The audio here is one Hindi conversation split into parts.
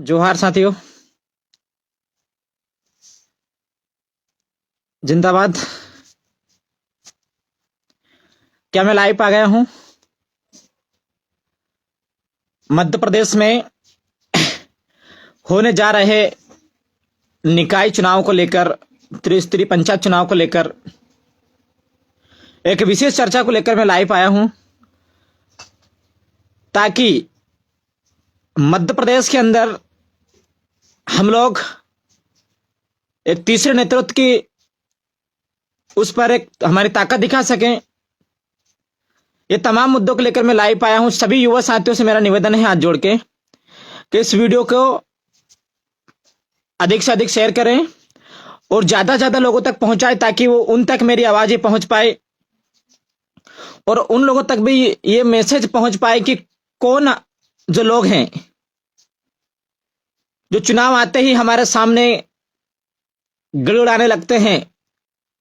जोहार साथियों, जिंदाबाद। क्या मैं लाइव आ गया हूं? मध्य प्रदेश में होने जा रहे निकाय चुनाव को लेकर, त्रिस्तरीय पंचायत चुनाव को लेकर एक विशेष चर्चा को लेकर मैं लाइव आया हूं, ताकि मध्य प्रदेश के अंदर हम लोग एक तीसरे नेतृत्व की उस पर एक हमारी ताकत दिखा सकें। ये तमाम मुद्दों को लेकर मैं लाइव आया हूं। सभी युवा साथियों से मेरा निवेदन है हाथ जोड़ के कि इस वीडियो को अधिक से अधिक शेयर करें और ज्यादा से ज्यादा लोगों तक पहुंचाएं, ताकि वो उन तक मेरी आवाजें पहुंच पाए और उन लोगों तक भी ये मैसेज पहुंच पाए कि कौन जो लोग हैं जो चुनाव आते ही हमारे सामने गिड़गिड़ाने लगते हैं,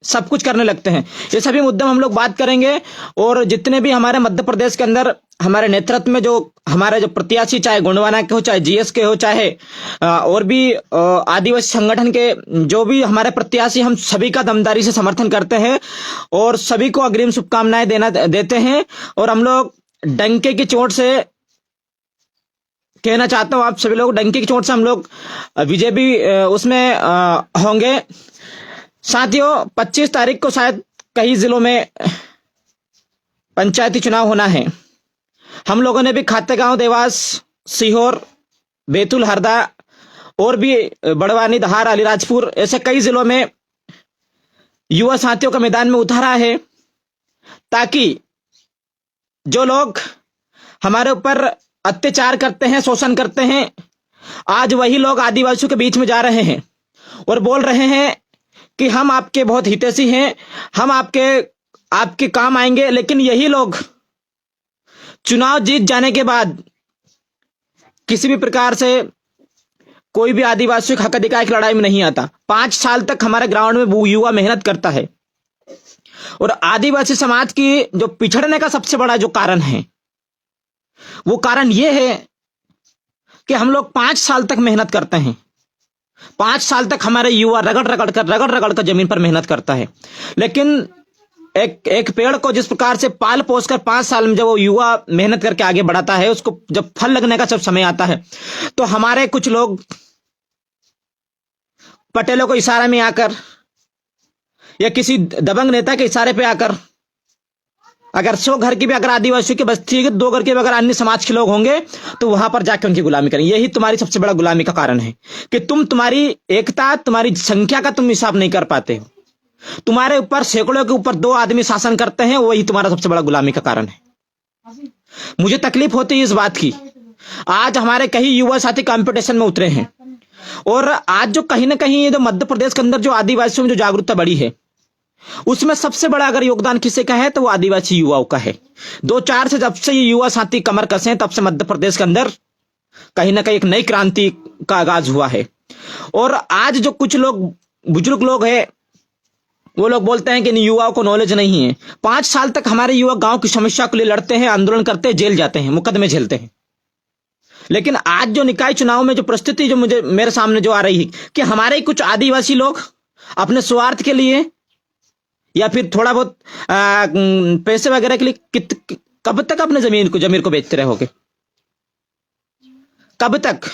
सब कुछ करने लगते हैं। ये सभी मुद्दे हम लोग बात करेंगे। और जितने भी हमारे मध्य प्रदेश के अंदर हमारे नेतृत्व में जो हमारे जो प्रत्याशी, चाहे गोंडवाना के हो, चाहे जीएस के हो, चाहे और भी आदिवासी संगठन के जो भी हमारे प्रत्याशी, हम सभी का दमदारी से समर्थन करते हैं और सभी को अग्रिम शुभकामनाएं देते हैं। और हम लोग डंके की चोट से कहना चाहता हूं, आप सभी लोग डंके की चोट से हम लोग विजय भी उसमें होंगे। साथियों, 25 तारीख को शायद कई जिलों में पंचायती चुनाव होना है। हम लोगों ने भी खातेगांव, देवास, सीहोर, बैतूल, हरदा और भी बड़वानी, धार, अलीराजपुर, ऐसे कई जिलों में युवा साथियों का मैदान में उतारा है, ताकि जो लोग हमारे ऊपर अत्याचार करते हैं, शोषण करते हैं, आज वही लोग आदिवासियों के बीच में जा रहे हैं और बोल रहे हैं कि हम आपके बहुत हितैषी हैं, हम आपके काम आएंगे। लेकिन यही लोग चुनाव जीत जाने के बाद किसी भी प्रकार से कोई भी आदिवासियों के हक अधिकार की लड़ाई में नहीं आता। 5 साल तक हमारे ग्राउंड में वो युवा मेहनत करता है। और आदिवासी समाज की जो पिछड़ने का सबसे बड़ा जो कारण है, वो कारण ये है कि हम लोग 5 साल तक मेहनत करते हैं। 5 साल तक हमारे युवा रगड़ रगड़ कर जमीन पर मेहनत करता है। लेकिन एक पेड़ को जिस प्रकार से पाल पोस कर 5 साल में जब वो युवा मेहनत करके आगे बढ़ाता है, उसको जब फल लगने का जब समय आता है, तो हमारे कुछ लोग पटेलों को इशारे में आकर या किसी दबंग नेता के इशारे पे आकर, अगर 100 घर की भी अगर आदिवासियों की बस्ती है, 2 घर के भी अगर अन्य समाज के लोग होंगे, तो वहां पर जाकर उनकी गुलामी करेंगे। यही तुम्हारी सबसे बड़ा गुलामी का कारण है कि तुम्हारी एकता, तुम्हारी संख्या का तुम हिसाब नहीं कर पाते हो। तुम्हारे ऊपर सैकड़ों के ऊपर 2 आदमी शासन करते हैं, वही तुम्हारा सबसे बड़ा गुलामी का कारण है। मुझे तकलीफ होती है इस बात की। आज हमारे कई युवा साथी कंपटीशन में उतरे हैं और आज जो कहीं ना कहीं ये जो मध्य प्रदेश के अंदर जो आदिवासियों में जो जागरूकता बढ़ी है, उसमें सबसे बड़ा अगर योगदान किसी का है तो वो आदिवासी युवाओं का है। 2-4 से जब से ये युवा साथी कमर कसे, तब से मध्य प्रदेश के अंदर कहीं ना कहीं एक नई क्रांति का आगाज हुआ है। और आज जो कुछ लोग बुजुर्ग लोग हैं, वो लोग बोलते हैं कि युवाओं को नॉलेज नहीं है। 5 साल तक हमारे युवा गांव की समस्या के लिए लड़ते हैं, आंदोलन करते हैं, जेल जाते हैं, मुकदमे झेलते हैं। लेकिन आज जो निकाय चुनाव में जो परिस्थिति जो मेरे सामने जो आ रही है कि हमारे कुछ आदिवासी लोग अपने स्वार्थ के लिए या फिर थोड़ा बहुत पैसे वगैरह के लिए कब तक अपने जमीन को बेचते रहोगे? कब तक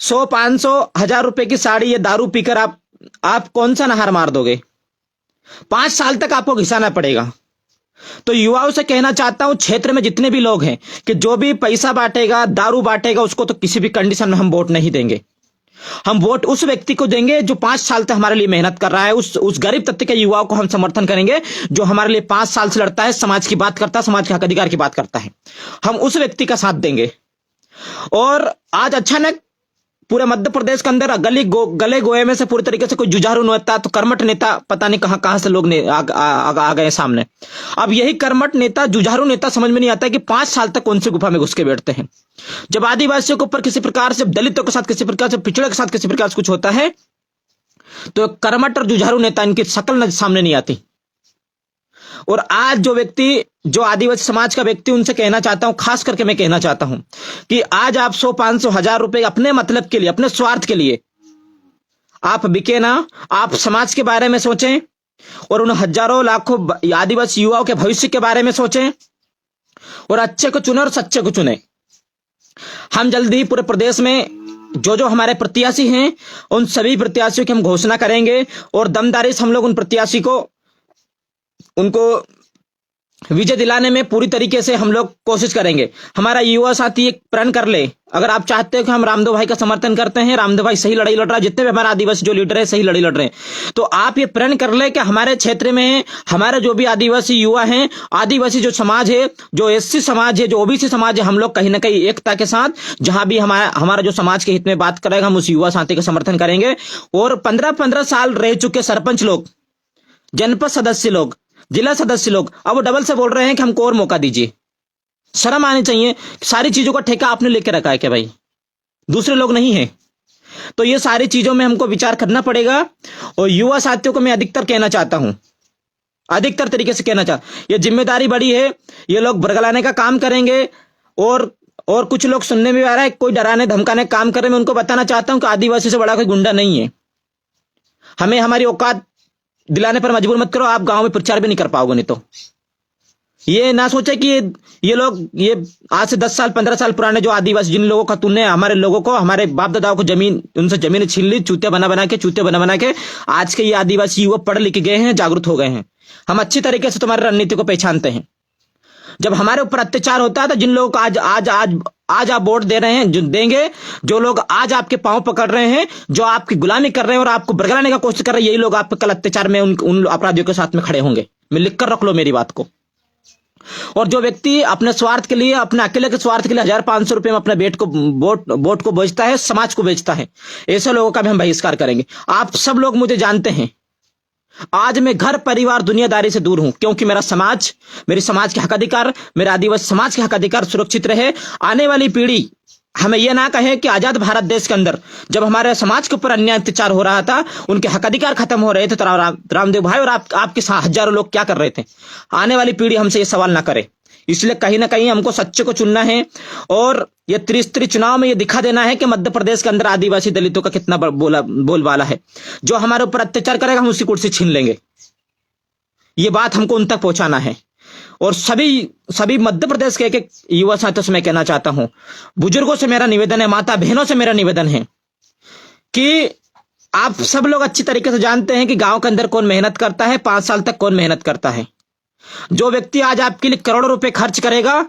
100, 500, 1000 रुपए की साड़ी या दारू पीकर आप कौन सा नहर मार दोगे? 5 साल तक आपको घिसाना पड़ेगा। तो युवाओं से कहना चाहता हूं, क्षेत्र में जितने भी लोग हैं, कि जो भी पैसा बांटेगा, दारू बांटेगा, उसको तो किसी भी कंडीशन में हम वोट नहीं देंगे। हम वोट उस व्यक्ति को देंगे जो 5 साल तक हमारे लिए मेहनत कर रहा है। उस गरीब तबके के युवाओं को हम समर्थन करेंगे जो हमारे लिए 5 साल से लड़ता है, समाज की बात करता है, समाज के हक अधिकार की बात करता है। हम उस व्यक्ति का साथ देंगे। और आज अचानक पूरे मध्य प्रदेश के अंदर गले गोए में से पूरी तरीके से कोई जुझारू नेता, तो कर्मठ नेता, पता नहीं कहां से लोग आ गए सामने। अब यही कर्मठ नेता, जुझारू नेता समझ में नहीं आता है कि 5 साल तक कौन सी गुफा में घुस के बैठते हैं। जब आदिवासियों के ऊपर किसी प्रकार से, दलितों के साथ किसी प्रकार से, पिछड़े के साथ किसी प्रकार से कुछ होता है, तो कर्मठ और जुझारू नेता, इनकी शक्ल सामने नहीं आती। और आज जो व्यक्ति जो आदिवासी समाज का व्यक्ति उनसे कहना चाहता हूं, खास करके मैं कहना चाहता हूं कि आज आप 100, 500, 1000 रुपए अपने मतलब के लिए, अपने स्वार्थ के लिए आप बिके ना। आप समाज के बारे में सोचें और उन हजारों लाखों आदिवासी युवाओं के भविष्य के बारे में सोचें और अच्छे को चुने और सच्चे को चुने। हम जल्दी ही पूरे प्रदेश में जो जो हमारे प्रत्याशी हैं उन सभी प्रत्याशियों की हम घोषणा करेंगे और दमदारी से हम लोग उन प्रत्याशी को, उनको विजय दिलाने में पूरी तरीके से हम लोग कोशिश करेंगे। हमारा युवा साथी एक प्रण कर ले, अगर आप चाहते हो कि हम रामदेव भाई का समर्थन करते हैं, रामदेव भाई सही लड़ाई लड़ रहा है, जितने भी हमारे आदिवासी जो लीडर है सही लड़ाई लड़ रहे हैं, तो आप ये प्रण कर ले कि हमारे क्षेत्र में हमारे जो भी आदिवासी युवा हैं, आदिवासी जो समाज है, जो एससी समाज है, जो ओबीसी समाज है, हम लोग कहीं ना कहीं एकता के साथ जहां भी हमारा जो समाज के हित में बात करेगा हम उस युवा साथी का समर्थन करेंगे। और 15-15 साल रह चुके सरपंच लोग, जनपद सदस्य लोग, जिला सदस्य लोग अब वो डबल से बोल रहे हैं कि हमको और मौका दीजिए। शर्म आनी चाहिए। सारी चीजों का ठेका आपने लेके रखा है क्या भाई? दूसरे लोग नहीं है। तो ये सारी चीजों में हमको विचार करना पड़ेगा। और युवा साथियों को मैं अधिकतर कहना चाहता हूं, अधिकतर तरीके से कहना चाहता, ये जिम्मेदारी बड़ी है, ये लोग बरगलाने का काम करेंगे। और कुछ लोग सुनने में आ रहा है कोई डराने धमकाने का काम कर रहे हैं। मैं उनको बताना चाहता हूं कि आदिवासी से बड़ा कोई गुंडा नहीं है। हमें हमारी औकात दिलाने पर मजबूर मत करो। आप गांव में प्रचार भी नहीं कर पाओगे। नहीं तो ये ना सोचे कि ये लोग, ये आज से 10 साल 15 साल पुराने जो आदिवासी, जिन लोगों का तूने हमारे लोगों को, हमारे बाप दादाओं को जमीन, उनसे जमीन छीन ली, चूते बना के आज के ये आदिवासी युवा पढ़ लिख गए हैं, जागरूक हो गए हैं। हम अच्छी तरीके से तुम्हारी रणनीति को पहचानते हैं। जब हमारे ऊपर अत्याचार होता है तो जिन लोगों को आज आप वोट दे रहे हैं, जो देंगे, जो लोग आज आपके पांव पकड़ रहे हैं, जो आपकी गुलामी कर रहे हैं और आपको बरगलाने का कोशिश कर रहे हैं, यही लोग आपके कल अत्याचार में उन अपराधियों के साथ में खड़े होंगे। मैं लिख कर रख लो मेरी बात को। और जो व्यक्ति अपने स्वार्थ के लिए, अपने अकेले के स्वार्थ के लिए 1000-500 रुपए में अपने वोट को बेचता है, समाज को बेचता है, ऐसे लोगों का भी हम बहिष्कार करेंगे। आप सब लोग मुझे जानते हैं। आज मैं घर परिवार दुनियादारी से दूर हूं, क्योंकि मेरा समाज, मेरे समाज के हक अधिकार, मेरे आदिवासी समाज के हक अधिकार सुरक्षित रहे। आने वाली पीढ़ी हमें यह ना कहे कि आजाद भारत देश के अंदर जब हमारे समाज के ऊपर अन्याय अत्याचार हो रहा था, उनके हक अधिकार खत्म हो रहे थे, तो रामदेव भाई और आपके हजारों लोग क्या कर रहे थे। आने वाली पीढ़ी हमसे ये सवाल ना करे। इसलिए कहीं ना कहीं हमको सच्चे को चुनना है और ये त्रिस्तरीय चुनाव में ये दिखा देना है कि मध्य प्रदेश के अंदर आदिवासी दलितों का कितना बोलबाला है। जो हमारे ऊपर अत्याचार करेगा हम उसकी कुर्सी छीन लेंगे। ये बात हमको उन तक पहुंचाना है। और सभी मध्य प्रदेश के एक युवा साथियों से मैं कहना चाहता हूं, बुजुर्गों से मेरा निवेदन है, माता बहनों से मेरा निवेदन है कि आप सब लोग अच्छी तरीके से जानते हैं कि गांव के अंदर कौन मेहनत करता है, 5 साल तक कौन मेहनत करता है। जो व्यक्ति आज आपके लिए करोड़ों रुपए खर्च करेगा,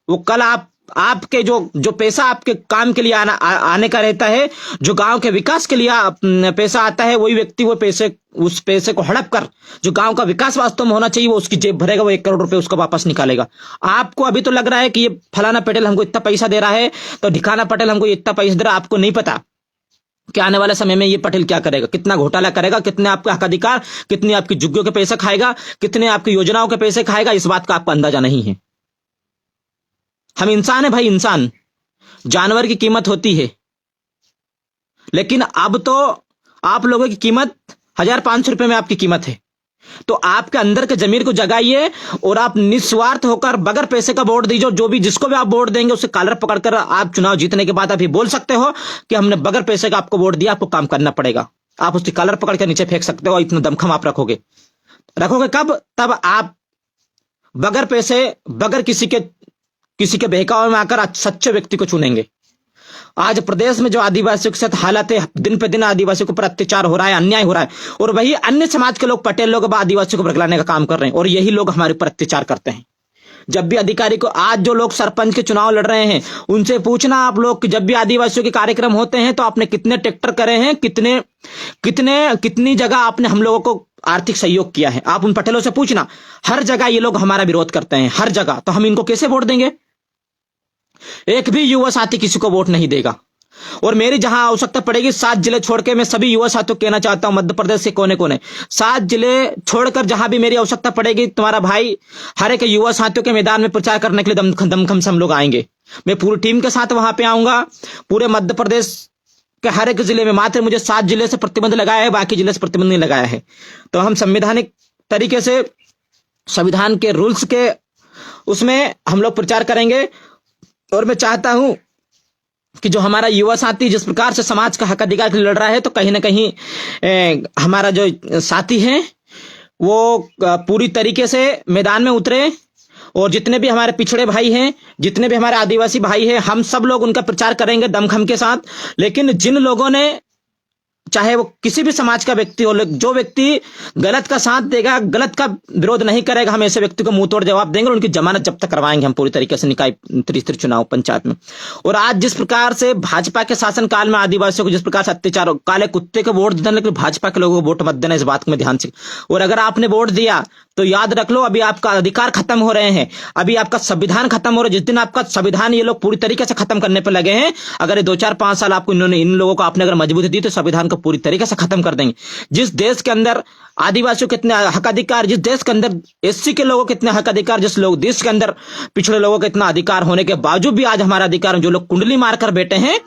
वो कल आपके जो पैसा आपके काम के लिए आने का रहता है, जो गांव के विकास के लिए पैसा आता है, वही व्यक्ति उस पैसे को हड़प कर, जो गांव का विकास वास्तव में होना चाहिए, वो उसकी जेब भरेगा, वो 1 करोड़ रुपए उसको वापस निकालेगा। आपको अभी तो लग रहा है कि ये फलाना पटेल हमको इतना पैसा दे रहा है, तो ढिकाना पटेल हमको इतना पैसा दे रहा है। आपको नहीं पता कि आने वाले समय में ये पटेल क्या करेगा, कितना घोटाला करेगा, कितने आपका हक अधिकार, कितनी आपकी जुग्गियों के पैसे खाएगा, कितने आपकी योजनाओं के पैसे खाएगा। इस बात का आपको अंदाजा नहीं है। हम इंसान है भाई, इंसान। जानवर की कीमत होती है, लेकिन अब तो आप लोगों की कीमत 1500 रुपए में आपकी कीमत है। तो आपके अंदर के जमीर को जगाइए और आप निस्वार्थ होकर बगैर पैसे का वोट दीजिए। जो भी जिसको भी आप वोट देंगे उससे कॉलर पकड़कर आप चुनाव जीतने के बाद आप ये बोल सकते हो कि हमने बगैर पैसे का आपको वोट दिया, आपको काम करना पड़ेगा। आप उसकी कॉलर पकड़ कर नीचे फेंक सकते हो। इतना दमखम आप रखोगे कब? तब आप बगैर पैसे, बगैर किसी के बहकावे में आकर सच्चे व्यक्ति को चुनेंगे। आज प्रदेश में जो आदिवासियों के साथ हालत है, दिन पे दिन आदिवासियों के ऊपर अत्याचार हो रहा है, अन्याय हो रहा है, और वही अन्य समाज के लोग, पटेल लोग, आदिवासियों को भड़काने का काम कर रहे हैं, और यही लोग हमारे ऊपर अत्याचार करते हैं। जब भी अधिकारी को, आज जो लोग सरपंच के चुनाव लड़ रहे हैं, उनसे पूछना आप लोग कि जब भी आदिवासियों के कार्यक्रम होते हैं तो आपने कितने ट्रैक्टर करे हैं, कितनी जगह आपने हम लोगों को आर्थिक सहयोग किया है। आप उन पटेलों से पूछना। हर जगह ये लोग हमारा विरोध करते हैं, हर जगह। तो हम इनको कैसे वोट देंगे? एक भी युवा साथी किसी को वोट नहीं देगा। और मेरी जहां आवश्यकता पड़ेगी, 7 जिले छोड़ के मैं सभी युवा साथियों को कहना चाहता हूं, मध्य प्रदेश के कोने कोने 7 जिले छोड़कर जहां भी मेरी आवश्यकता पड़ेगी, तुम्हारा भाई हर एक युवा साथियों के मैदान में प्रचार करने के लिए दमखम से हम लोग आएंगे। मैं पूरी टीम के साथ वहां पे आऊंगा। पूरे मध्य प्रदेश के हर एक जिले में मात्र मुझे 7 जिले से प्रतिबंध लगाया है, बाकी जिले से प्रतिबंध नहीं लगाया है। तो हम संवैधानिक तरीके से, संविधान के रूल्स के उसमें हम लोग प्रचार करेंगे। और मैं चाहता हूं कि जो हमारा युवा साथी जिस प्रकार से समाज का हक अधिकार के लिए लड़ रहा है, तो कहीं ना कहीं हमारा जो साथी है वो पूरी तरीके से मैदान में उतरे, और जितने भी हमारे पिछड़े भाई हैं, जितने भी हमारे आदिवासी भाई हैं, हम सब लोग उनका प्रचार करेंगे दमखम के साथ। लेकिन जिन लोगों ने, चाहे वो किसी भी समाज का व्यक्ति हो, जो व्यक्ति गलत का साथ देगा, गलत का विरोध नहीं करेगा, हम ऐसे व्यक्ति को मुंह तोड़ जवाब देंगे और उनकी जमानत जब्त करवाएंगे हम पूरी तरीके से निकाय त्रिस्तरीय चुनाव पंचायत में। और आज जिस प्रकार से भाजपा के शासनकाल में आदिवासियों को जिस प्रकार से अत्याचार, काले कुत्ते को वोट देना, लेकिन भाजपा के लोगों को वोट मत देना, इस बात को मैं ध्यान से। और अगर आपने वोट दिया तो याद रख लो, अभी आपका अधिकार खत्म हो रहे हैं, अभी आपका संविधान खत्म हो रहा है। जिस दिन आपका संविधान ये लोग पूरी तरीके से खत्म करने पर लगे हैं, अगर ये 2-4-5 साल आपको इन लोगों को आपने अगर मजबूती दी तो संविधान को पूरी तरीके से खत्म कर देंगे। जिस देश के अंदर आदिवासियों के इतने हक अधिकार, जिस देश के अंदर एससी के लोगों के इतने हक अधिकार, जिस लोग देश के अंदर पिछड़े लोगों के इतना अधिकार होने के बावजूद भी आज हमारा अधिकार, जो लोग कुंडली मारकर बैठे हैं,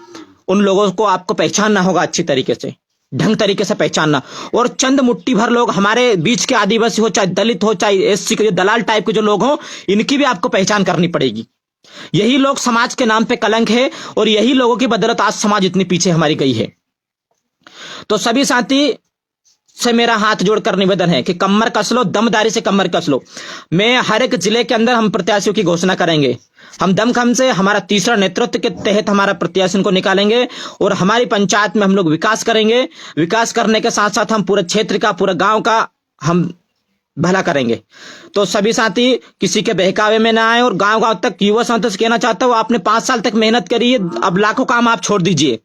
उन लोगों को आपको पहचानना होगा, अच्छी तरीके से ढंग तरीके से पहचानना। और चंद मुट्ठी भर लोग हमारे बीच के आदिवासी हो, चाहे दलित हो, चाहे एससी के दलाल टाइप के जो लोग हो, इनकी भी आपको पहचान करनी पड़ेगी। यही लोग समाज के नाम पे कलंक है, और यही लोगों की बदौलत आज समाज इतनी पीछे हमारी गई है। तो सभी साथी से मेरा हाथ जोड़कर निवेदन है कि कमर कस लो, दमदारी से कमर कस लो। मैं हर एक जिले के अंदर हम प्रत्याशियों की घोषणा करेंगे। हम दमखम से हमारा तीसरा नेतृत्व के तहत हमारा प्रत्याशियों को निकालेंगे, और हमारी पंचायत में हम लोग विकास करेंगे। विकास करने के साथ साथ हम पूरे क्षेत्र का, पूरे गांव का हम भला करेंगे। तो सभी साथी किसी के बहकावे में ना आए, और गांव गांव तक युवा साथियों से कहना चाहता हूं, आपने 5 साल तक मेहनत करी है, अब लाखों काम आप छोड़ दीजिए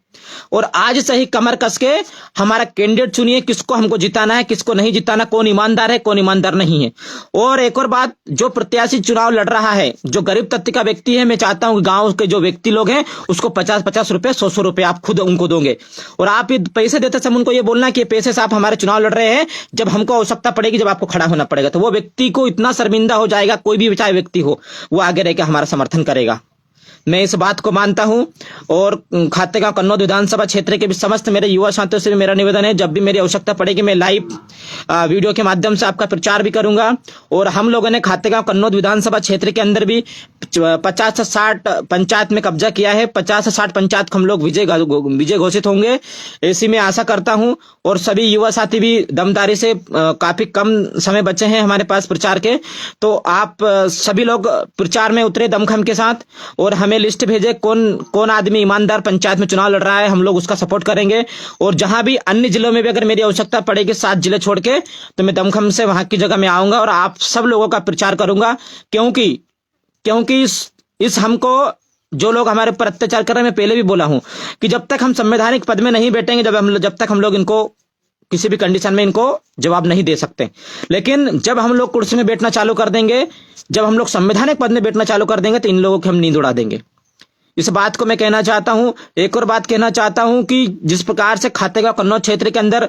और आज से ही कमर कस के हमारा कैंडिडेट चुनिए, किसको हमको जिताना है, किसको नहीं जिताना, कौन ईमानदार है, कौन ईमानदार नहीं है। और एक और बात, जो प्रत्याशी चुनाव लड़ रहा है, जो गरीब तबके का व्यक्ति है, मैं चाहता हूं गांव के जो व्यक्ति लोग हैं उसको 50-50 रुपए, 100-100 रुपए आप खुद उनको दोगे। और आप ये पैसे देते समय उनको ये बोलना कि पैसे से आप हमारे चुनाव लड़ रहे हैं, जब हमको आवश्यकता पड़ेगी, जब आपको खड़ा होना पड़ेगा, तो वो व्यक्ति को इतना शर्मिंदा हो जाएगा, कोई भी चाहे व्यक्ति हो, वो आगे रहकर हमारा समर्थन करेगा। मैं इस बात को मानता हूं। और खातेगांव कन्नौज विधानसभा क्षेत्र के भी समस्त मेरे युवा साथियों से भी मेरा निवेदन है, जब भी मेरी आवश्यकता पड़ेगी मैं लाइव वीडियो के माध्यम से आपका प्रचार भी करूंगा। और हम लोगों ने खातेगांव कन्नौज विधानसभा क्षेत्र के अंदर भी 50 से 60 पंचायत में कब्जा किया है। 50 से 60 पंचायत को हम लोग विजय घोषित होंगे, ऐसी मैं आशा करता हूं। और सभी युवा साथी भी दमदारी से, काफी कम समय बचे हैं हमारे पास प्रचार के, तो आप सभी लोग प्रचार में उतरे दमखम के साथ, और हमें लिस्ट भेजे कौन आदमी ईमानदार पंचायत में चुनाव लड़ रहा है, हम लोग उसका सपोर्ट करेंगे। और जहां भी अन्य जिलों में भी अगर मेरी आवश्यकता पड़ेगी, 7 जिले छोड़ के, तो मैं दमखम से वहां की जगह में आऊंगा और आप सब लोगों का प्रचार करूंगा। क्योंकि इस हमको जो लोग हमारे ऊपर अत्याचार कर रहे हैं, मैं पहले भी बोला हूं कि जब तक हम संवैधानिक पद में नहीं बैठेंगे, जब तक हम लोग इनको किसी भी कंडीशन में इनको जवाब नहीं दे सकते। लेकिन जब हम लोग कुर्सी में बैठना चालू कर देंगे, जब हम लोग संवैधानिक पद में बैठना चालू कर देंगे, तो इन लोगों की हम नींद उड़ा देंगे। इस बात को मैं कहना चाहता हूं। एक और बात कहना चाहता हूं कि जिस प्रकार से खातेगांव कन्नौज क्षेत्र के अंदर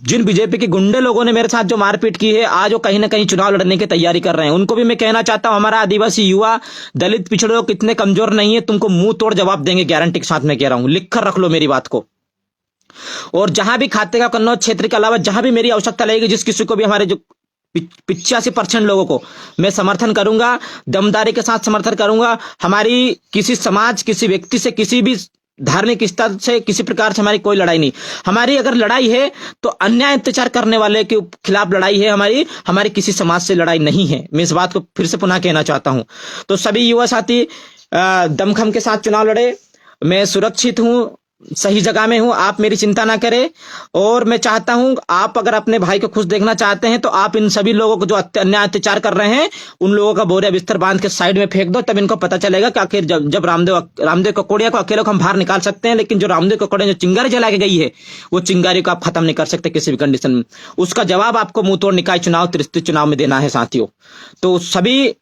जिन बीजेपी के गुंडे लोगों ने मेरे साथ जो मारपीट की है, आज वो कहीं ना कहीं चुनाव लड़ने की तैयारी कर रहे हैं, उनको भी मैं कहना चाहता हूं, हमारा आदिवासी युवा, दलित पिछड़े लोग इतने कमजोर नहीं है, तुमको मुंह तोड़ जवाब देंगे, गारंटी के साथ मैं कह रहा हूं, लिख कर रख लो मेरी बात को। और जहां भी खातेगांव कन्नौज क्षेत्र के अलावा जहां भी मेरी आवश्यकता लगेगी, जिस किसी को भी, हमारे जो 85% लोगों को मैं समर्थन करूंगा, दमदारी के साथ समर्थन करूंगा। हमारी किसी समाज, किसी व्यक्ति से, किसी भी धार्मिक स्तर से, किसी प्रकार से हमारी कोई लड़ाई नहीं। हमारी अगर लड़ाई है तो अन्याय अत्याचार करने वाले के खिलाफ लड़ाई है हमारी किसी समाज से लड़ाई नहीं है। मैं इस बात को फिर से पुनः कहना चाहता हूं। तो सभी युवा साथी दमखम के साथ चुनाव लड़े, मैं सुरक्षित हूं, सही जगह में हूं, आप मेरी चिंता ना करें। और मैं चाहता हूं, आप अगर अपने भाई को खुश देखना चाहते हैं, तो आप इन सभी लोगों को जो अन्याय अत्याचार कर रहे हैं, उन लोगों का बोरिया बिस्तर बांध के साइड में फेंक दो, तब इनको पता चलेगा कि आखिर जब रामदेव ककोड़िया को अकेले को हम बाहर निकाल सकते हैं, लेकिन जो रामदेव ककोड़िया जो चिंगारी जला के गई है, वो चिंगारी को आप खत्म नहीं कर सकते किसी भी कंडीशन में। उसका जवाब आपको मुंह तोड़ निकाय चुनाव, त्रिस्तरीय चुनाव में देना है साथियों। तो सभी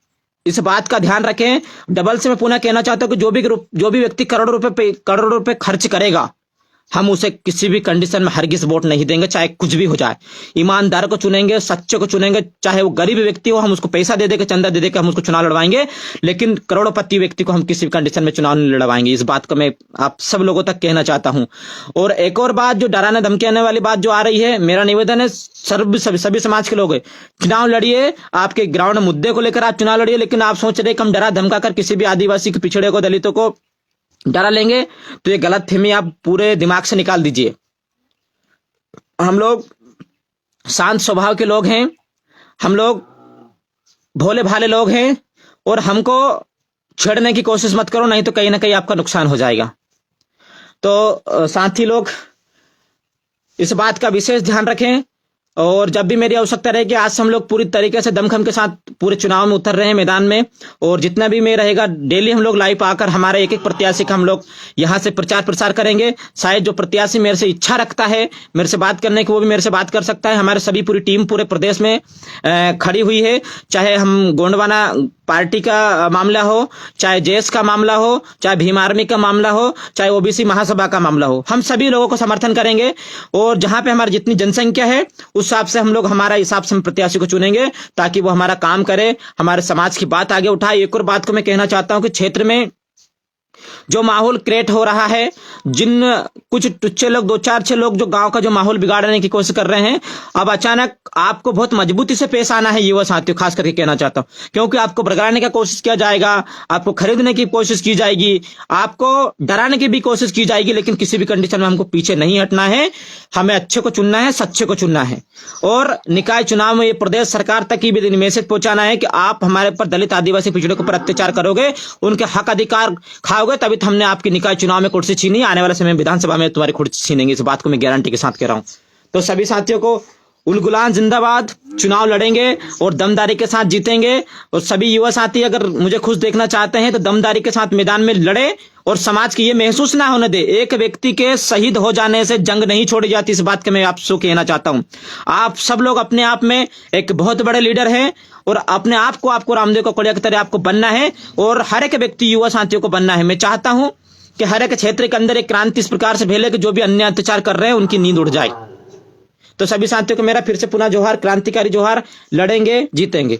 इस बात का ध्यान रखें। डबल से मैं पुनः कहना चाहता हूं कि जो भी व्यक्ति करोड़ों रुपए खर्च करेगा हम उसे किसी भी कंडीशन में हरगिज वोट नहीं देंगे, चाहे कुछ भी हो जाए। ईमानदार को चुनेंगे, सच्चे को चुनेंगे, चाहे वो गरीब व्यक्ति हो, हम उसको पैसा दे देके, चंदा दे देके हम उसको चुनाव लड़वाएंगे, लेकिन करोड़पति व्यक्ति को हम किसी भी कंडीशन में चुनाव नहीं लड़वाएंगे। इस बात को मैं आप सब लोगों तक कहना चाहता हूं। और एक और बात, जो डराने धमकाने वाली बात जो आ रही है, मेरा निवेदन है सभी समाज के लोग है, चुनाव लड़िए, आपके ग्राउंड मुद्दे को लेकर आप चुनाव लड़िए, लेकिन आप सोच रहे कि हम डरा धमका कर किसी भी आदिवासी के, पिछड़े को, दलितों को डरा लेंगे, तो ये गलत फहमी आप पूरे दिमाग से निकाल दीजिए। हम लोग शांत स्वभाव के लोग हैं, हम लोग भोले भाले लोग हैं, और हमको छेड़ने की कोशिश मत करो, नहीं तो कहीं ना कहीं आपका नुकसान हो जाएगा। तो साथी लोग इस बात का विशेष ध्यान रखें, और जब भी मेरी आवश्यकता रहेगी, आज से हम लोग पूरी तरीके से दमखम के साथ पूरे चुनाव में उतर रहे हैं मैदान में, और जितना भी मैं रहेगा डेली हम लोग लाइव आकर हमारे एक एक प्रत्याशी का हम लोग यहां से प्रचार प्रसार करेंगे। शायद जो प्रत्याशी मेरे से इच्छा रखता है मेरे से बात करने की, वो भी मेरे से बात कर सकता है। हमारे सभी पूरी टीम पूरे प्रदेश में खड़ी हुई है, चाहे हम गोंडवाना पार्टी का मामला हो, चाहे जेएस का मामला हो, चाहे भीम आर्मी का मामला हो, चाहे ओबीसी महासभा का मामला हो, हम सभी लोगों को समर्थन करेंगे। और जहां पे हमारी जितनी जनसंख्या है उस हिसाब से हम लोग, हमारा हिसाब से हम प्रत्याशी को चुनेंगे, ताकि वो हमारा काम करे, हमारे समाज की बात आगे उठाए। एक और बात को मैं कहना चाहता हूं कि क्षेत्र में जो माहौल क्रिएट हो रहा है, जिन कुछ टुच्चे लोग, 2-4-6 लोग जो गांव का जो माहौल बिगाड़ने की कोशिश कर रहे हैं, अब अचानक आपको बहुत मजबूती से पेश आना है युवा साथियों, खास करके कहना चाहता हूं, क्योंकि आपको भड़काने की कोशिश किया जाएगा, आपको खरीदने की कोशिश की जाएगी, आपको डराने की भी कोशिश की जाएगी, लेकिन किसी भी कंडीशन में हमको पीछे नहीं हटना है। हमें अच्छे को चुनना है, सच्चे को चुनना है, और निकाय चुनाव में ये प्रदेश सरकार तक ही भी मैसेज पहुंचाना है कि आप हमारे पर, दलित आदिवासी पिछड़े के ऊपर अत्याचार करोगे, उनके हक अधिकार खाओगे, तभी तो हमने आपकी निकाय चुनाव में कुर्सी छीनी, आने वाले समय में विधानसभा में तुम्हारी कुर्सी छीनेंगे। इस बात को मैं गारंटी के साथ कह रहा हूं। तो सभी साथियों को उलगुलान जिंदाबाद, चुनाव लड़ेंगे और दमदारी के साथ जीतेंगे। और सभी युवा साथी अगर मुझे खुश देखना चाहते हैं तो दमदारी के साथ मैदान में लड़े, और समाज की ये महसूस ना होने दे, एक व्यक्ति के शहीद हो जाने से जंग नहीं छोड़ी जाती। इस बात के मैं आपसे कहना चाहता हूं। आप सब लोग अपने आप में एक बहुत बड़े लीडर हैं, और अपने आप को, आपको रामदेव को कोड़िया की तरह आपको बनना है, और हर एक व्यक्ति, युवा साथियों को बनना है। मैं चाहता हूं कि हर एक क्षेत्र के अंदर एक क्रांति इस प्रकार से फैले कि जो भी अन्य अत्याचार कर रहे हैं उनकी नींद उड़ जाए। तो सभी साथियों को मेरा फिर से पुनः जोहार, क्रांतिकारी जोहार। लड़ेंगे, जीतेंगे।